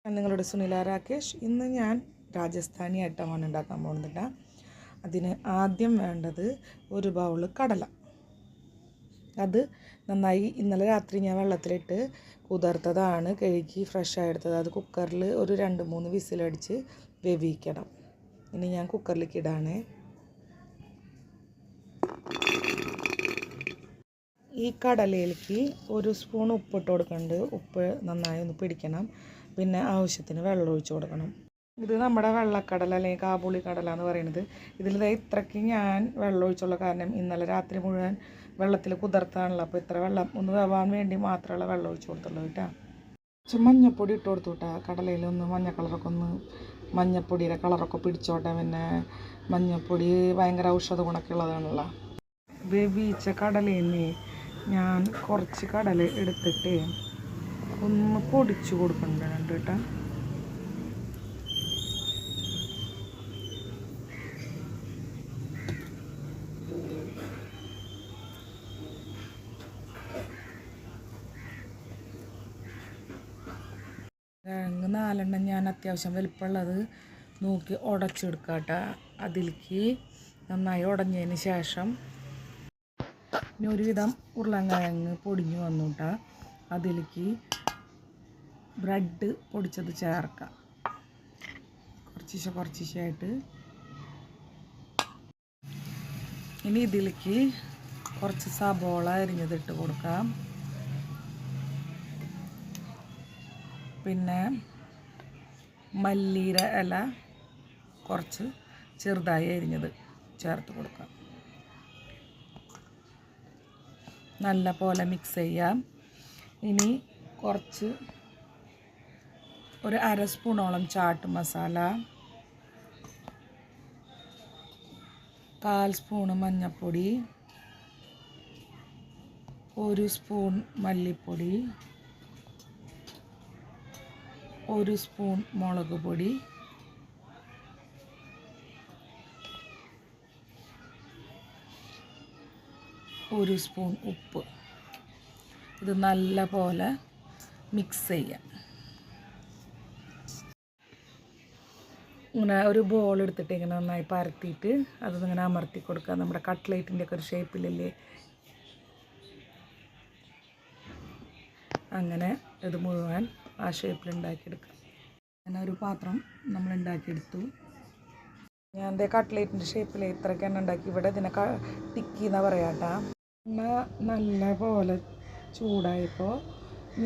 ഞാൻ നിങ്ങളുടെ സുനില രാകേഷ്. ഇന്ന് ഞാൻ രാജസ്ഥാനി ഐറ്റമാണ് ഉണ്ടാക്കാൻ പോകുന്നത്. അതിന് ആദ്യം വേണ്ടത് ഒരു ബൗൾ കടല. അത് നന്നായി ഇന്നലെ രാത്രി ഞാൻ വെള്ളത്തിലിട്ട് കുതിർത്തതാണ്, കഴുകി ഫ്രഷായി എടുത്തത്. അത് കുക്കറിൽ ഒരു 2-3 വിസിലടിച്ച് വേവിക്കണം. ഇനി ഞാൻ കുക്കറിലേക്ക് ഇടാണ്. ഈ കടലയിലേക്ക് ഒരു സ്പൂൺ ഉപ്പിട്ട് കൊടുക്കുന്നുണ്ട്. ഉപ്പ് നന്നായി ഒന്ന് പിടിക്കണം. പിന്നെ ആവശ്യത്തിന് വെള്ളം ഒഴിച്ച് കൊടുക്കണം. ഇത് നമ്മുടെ വെള്ളക്കടല അല്ലെങ്കിൽ കാബൂളി കടല എന്ന് പറയുന്നത്. ഇതിൽ ഇത്രയ്ക്ക് ഞാൻ വെള്ളം ഒഴിച്ചുള്ള കാരണം ഇന്നലെ രാത്രി മുഴുവൻ വെള്ളത്തിൽ കുതിർത്താണല്ലോ. അപ്പോൾ ഇത്ര വെള്ളം ഒന്ന് വേവാൻ വേണ്ടി മാത്രമുള്ള വെള്ളം ഒഴിച്ച് കൊടുത്തുള്ളൂ കേട്ടോ. കുറച്ച് മഞ്ഞപ്പൊടി ഇട്ട് കൊടുത്തു കേട്ടോ. കടലയിലൊന്ന് മഞ്ഞ കളറൊക്കെ ഒന്ന് മഞ്ഞപ്പൊടിയുടെ കളറൊക്കെ പിടിച്ചോട്ടെ. പിന്നെ മഞ്ഞപ്പൊടി ഭയങ്കര ഔഷധ ഗുണമൊക്കെ ഉള്ളതാണല്ലോ. വേവിച്ച കടലയിൽ നിന്ന് ഞാൻ കുറച്ച് കടല എടുത്തിട്ട് ഒന്ന് പൊടിച്ചു കൊടുക്കുന്നുണ്ട് കേട്ടോ. കിഴങ്ങ് 4 ഞാൻ അത്യാവശ്യം വലിപ്പമുള്ളത് നോക്കി ഉടച്ചെടുക്കുക കേട്ടോ. അതിലേക്ക് നന്നായി ഉടഞ്ഞതിന് ശേഷം ഇനി ഒരുവിധം ഉരുളൻകിഴങ്ങ് പൊടിഞ്ഞു വന്നു കേട്ടോ. അതിലേക്ക് ബ്രെഡ് പൊടിച്ചത് ചേർക്കാം, കുറച്ചായിട്ട്. ഇനി ഇതിലേക്ക് കുറച്ച് സബോള അരിഞ്ഞതിട്ട് കൊടുക്കാം. പിന്നെ മല്ലിയുടെ ഇല കുറച്ച് ചെറുതായി അരിഞ്ഞത് ചേർത്ത് കൊടുക്കാം. നല്ല പോലെ മിക്സ് ചെയ്യാം. ഇനി കുറച്ച് ഒരു 1/2 സ്പൂണോളം ചാട്ട് മസാല, 1/4 സ്പൂണ് മഞ്ഞൾപ്പൊടി, 1 സ്പൂൺ മല്ലിപ്പൊടി, 1 സ്പൂൺ മുളക് പൊടി, 1 സ്പൂൺ ഉപ്പ്. ഇത് നല്ല പോലെ മിക്സ് ചെയ്യാം. ഇങ്ങനെ ഒരു ബോൾ എടുത്തിട്ട് ഇങ്ങനെ നന്നായി പരത്തിയിട്ട് അതിങ്ങനെ അമർത്തി കൊടുക്കുക. നമ്മുടെ കട്ട്ലേറ്റിൻ്റെ ഒക്കെ ഒരു ഷേപ്പിലല്ലേ, അങ്ങനെ ഇത് മുഴുവൻ ആ ഷേപ്പിൽ ഉണ്ടാക്കിയെടുക്കുക. അങ്ങനെ ഒരു പാത്രം നമ്മൾ ഉണ്ടാക്കിയെടുത്തു. ഞാൻ കട്ട്ലേറ്റിൻ്റെ ഷേപ്പിൽ ഇത്രയ്ക്ക് എണ്ണ ഉണ്ടാക്കി. ഇവിടെ ഇതിനെ ടിക്കി എന്നാ പറയാം കേട്ടോ. എണ്ണ നല്ല പോലെ ചൂടായപ്പോൾ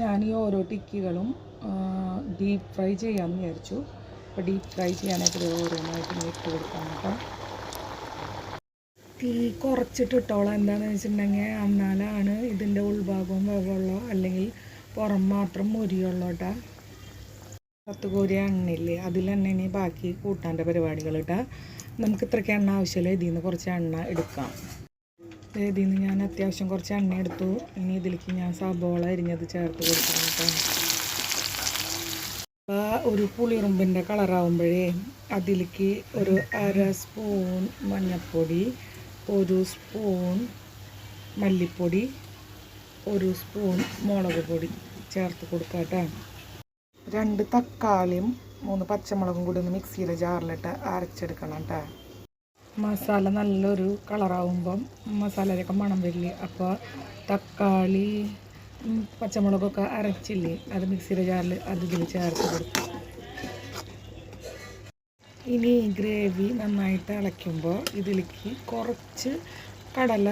ഞാൻ ഈ ഓരോ ടിക്കികളും ഡീപ്പ് ഫ്രൈ ചെയ്യാമെന്ന് വിചാരിച്ചു. അപ്പോൾ ഡീപ്പ് ഫ്രൈ ചെയ്യാനായിട്ട് ഓരോന്നായിട്ട് ഇട്ട് കൊടുക്കാം കേട്ടോ. തീ കുറച്ചിട്ടിട്ടോളാം. എന്താണെന്ന് വെച്ചിട്ടുണ്ടെങ്കിൽ എന്നാലാണ് ഇതിൻ്റെ ഉൾഭാഗവും വെള്ളമുള്ളൂ, അല്ലെങ്കിൽ പുറം മാത്രം മുരിയുള്ളൂ കേട്ടോ. 10 കോരി എണ്ണയില്ലേ, അതിലെണ്ണ ഇനി ബാക്കി കൂട്ടാൻ്റെ പരിപാടികൾ കേട്ടോ. നമുക്ക് ഇത്രയ്ക്ക് എണ്ണ ആവശ്യമില്ല, ഇതിൽ നിന്ന് കുറച്ച് എണ്ണ എടുക്കാം. ഇതിൽ നിന്ന് ഞാൻ അത്യാവശ്യം കുറച്ച് എണ്ണ എടുത്തു. ഇനി ഇതിലേക്ക് ഞാൻ സബോള അരിഞ്ഞത് ചേർത്ത് കൊടുക്കണം കേട്ടോ. അപ്പോൾ ഒരു പുളിറുമ്പിൻ്റെ കളറാവുമ്പോഴേ അതിലേക്ക് ഒരു 1/2 സ്പൂൺ മഞ്ഞൾപ്പൊടി, 1 സ്പൂൺ മല്ലിപ്പൊടി, 1 സ്പൂൺ മുളക് പൊടി ചേർത്ത് കൊടുക്കാം കേട്ടോ. 2 തക്കാളിയും 3 പച്ചമുളകും കൂടി ഒന്ന് മിക്സിയുടെ ജാറിലിട്ട് അരച്ചെടുക്കണം കേട്ടോ. മസാല നല്ലൊരു കളറാവുമ്പം മസാലയൊക്കെ മണം വരില്ലേ, അപ്പോൾ തക്കാളി പച്ചമുളകൊക്കെ അരച്ചില്ലേ, അത് മിക്സിയുടെ ജാറിൽ ഇതിൽ ചേർത്ത് കൊടുക്കും. ഇനി ഗ്രേവി നന്നായിട്ട് ഇളയ്ക്കുമ്പോൾ ഇതിലേക്ക് കുറച്ച് കടല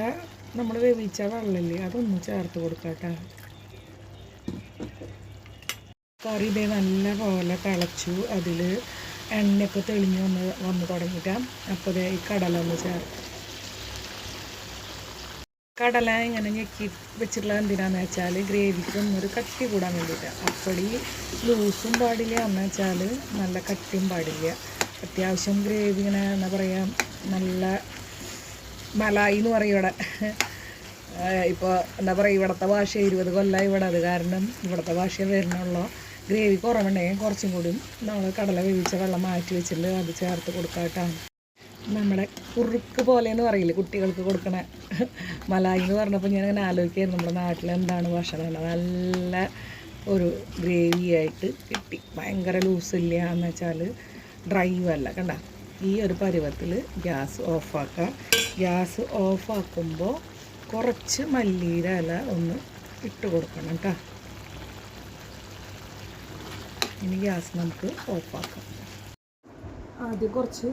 നമ്മൾ വേവിച്ച വെള്ളമില്ലേ, അതൊന്ന് ചേർത്ത് കൊടുക്കാം കേട്ടോ. കറി ഇതേ നല്ല പോലെ തിളച്ചു. അതിൽ എണ്ണയൊക്കെ തെളിഞ്ഞ് വന്ന് തുടങ്ങിയിട്ടാണ്. അപ്പോൾ ഈ കടല ഒന്ന് ചേർത്ത്. കടല ഇങ്ങനെ ഞെക്കി വെച്ചിട്ടുള്ളത് എന്തിനാന്ന് വെച്ചാൽ ഗ്രേവിക്ക് ഒന്നൊരു കട്ടി കൂടാൻ വേണ്ടിയിട്ടാണ്. അപ്പടി ലൂസും പാടില്ല, എന്ന് വെച്ചാൽ നല്ല കട്ടിയും പാടില്ല. അത്യാവശ്യം ഗ്രേവി ഇങ്ങനെ എന്താ പറയുക, നല്ല മലായി എന്ന് പറയും ഇവിടെ. ഇപ്പോൾ എന്താ പറയുക, ഇവിടുത്തെ ഭാഷ 20 കൊല്ലമായി ഇവിടെ, അത് കാരണം ഇവിടുത്തെ ഭാഷ വരുന്നുള്ളൂ. ഗ്രേവി കുറവുണ്ടെങ്കിൽ കുറച്ചും കൂടി നമ്മൾ കടല വേവിച്ച വെള്ളം മാറ്റി വെച്ചിട്ട് അത് ചേർത്ത് കൊടുക്കാം കേട്ടോ. നമ്മുടെ കുറുക്ക് പോലെ എന്ന് പറയില്ലേ കുട്ടികൾക്ക് കൊടുക്കണ മലായി എന്ന് പറഞ്ഞപ്പോൾ ഞാൻ അങ്ങനെ ആലോചിക്കായിരുന്നു നമ്മുടെ നാട്ടിൽ എന്താണ് ഭക്ഷണം. നല്ല ഒരു ഗ്രേവി ആയിട്ട് കിട്ടി. ഭയങ്കര ലൂസില്ല എന്ന് വെച്ചാൽ ഡ്രൈവ് അല്ല. കണ്ട ഈ ഒരു പരുവത്തിൽ ഗ്യാസ് ഓഫാക്കുക. ഗ്യാസ് ഓഫാക്കുമ്പോൾ കുറച്ച് മല്ലിയില ഇല ഒന്ന് ഇട്ട് കൊടുക്കണം കേട്ടോ. ഇനി ഗ്യാസ് നമുക്ക് ഓഫാക്കാം. ആദ്യം കുറച്ച്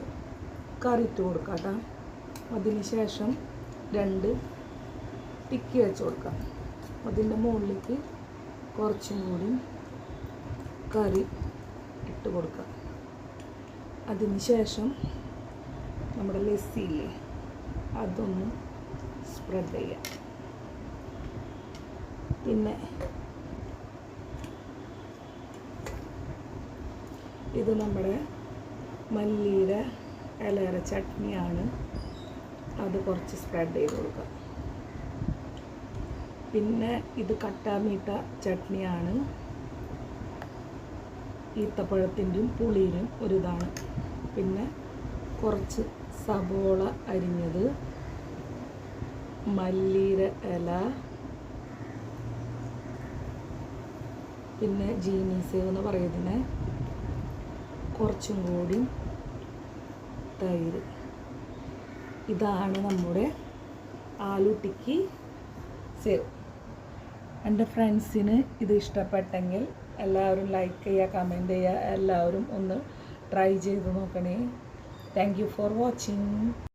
കറി ഇട്ട് കൊടുക്കാം കേട്ടോ. അതിന് ശേഷം 2 ടിക്കി വെച്ച് കൊടുക്കാം. അതിൻ്റെ മുകളിലേക്ക് കുറച്ചും കൂടി കറി ഇട്ട് കൊടുക്കാം. അതിന് ശേഷം നമ്മുടെ ലസ്സിയില്ലേ അതൊന്ന് സ്പ്രെഡ് ചെയ്യാം. പിന്നെ ഇത് നമ്മുടെ മല്ലിയുടെ ഇലയുടെ ചട്നിയാണ്. അത് കുറച്ച് സ്പ്രെഡ് ചെയ്ത് കൊടുക്കുക. പിന്നെ ഇത് കട്ടാമീട്ട ചട്നിയാണ്. ഈത്തപ്പഴത്തിൻ്റെയും പുളിയിലും ഒരിതാണ്. പിന്നെ കുറച്ച് സബോള അരിഞ്ഞത്, മല്ലിയുടെ ഇല, പിന്നെ ജീനീസേവ് എന്ന് പറയുന്നതിന് കുറച്ചും കൂടി തൈര്. ഇതാണ് നമ്മുടെ ആലു ടിക്കി സേവ്. എൻ്റെ ഫ്രണ്ട്സിന് ഇത് ഇഷ്ടപ്പെട്ടെങ്കിൽ എല്ലാവരും ലൈക്ക് ചെയ്യുക, കമൻറ്റ് ചെയ്യുക. എല്ലാവരും ഒന്ന് ട്രൈ ചെയ്ത് നോക്കണേ. Thank you for watching.